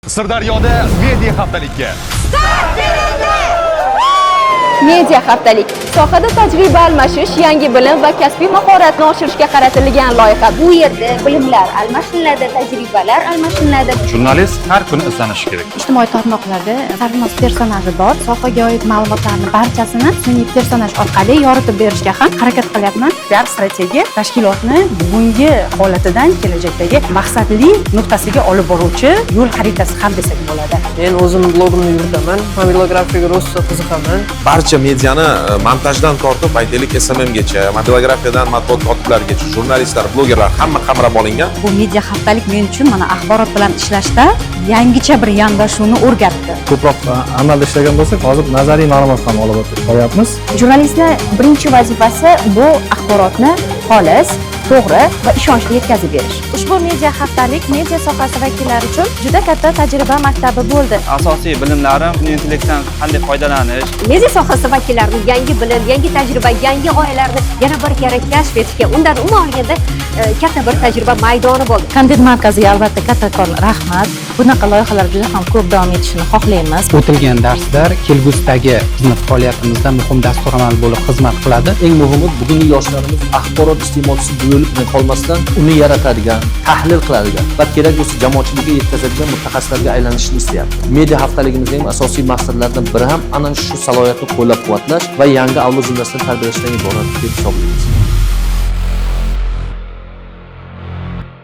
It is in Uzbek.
Sirdaryoda media haftalikka Media haftalik sohada tajriba almashish, yangi bilim va kasbiy mahoratni oshirishga qaratilgan loyiha. Bu yerda bilimlar almashiniladi, tajribalar almashiniladi. jurnalist har kuni izlanishi kerak. Ijtimoiy tarmoqlarda sarmoz personaji bor. Sohaga oid ma'lumotlarni barchasini sun'iy personaj orqali yoritib berishga ham harakat qilyapman. PR strategiya tashkilotni bugungi holatidan kelajakdagi maqsadli nuqtasiga olib boruvchi yo'l xaritasi ham desak bo'ladi. Men o'zim blogimni yuritaman, mobilografiyaga rosa qiziqaman. Barcha mediani montajdan tortib aytaylik SMMgacha, mobilografiyadan matbuot kotiblargacha, jurnalistlar, blogerlar hamma qamrab olingan. Bu media haftalik men uchun mana axborot bilan ishlashda yangicha bir yondashuvni o'rgatdi. Ko'proq amalda ishlagan bo'lsak, hozir nazariy ma'lumot ham olib boryapmiz. Jurnalistning birinchi vazifasi bu axborotni xolis, to'g'ri va ishonchli yetkazib berish. Ushbu media haftalik media sohasi vakillari uchun juda katta tajriba maktabi bo'ldi. Asosiy bilimlarim intellektdan qanday foydalanish. Media sohasi vakillarining yangi bilim, yangi tajriba, yangi g'oyalarni yana bir karra kashf etishga, undan umuman olganda katta bir tajriba maydoni bo'ldi. Kontent markaziga albatta kattakon rahmat. Bunaqa loyihalar juda ham ko'p davom etishini xohlaymiz. O'tilgan darslar kelgusidagi xizmat faoliyatimizda muhim dasturamal bo'lib xizmat qiladi. Eng muhimi bugungi yoshlarimiz axborot iste'molchisi bo'lib qolmasdan uni yaratadigan, tahlil qiladigan va kerak bo'lsa jamoatchilikka yetkazadigan mutaxassislarga aylanishni istayapti. Media haftaligimizning asosiy maqsadlaridan biri ham ana shu salohiyatni qo'llab-quvvatlash va yangi avlod jurnalistini tarbiyalashdan iborat deb hisoblaymiz.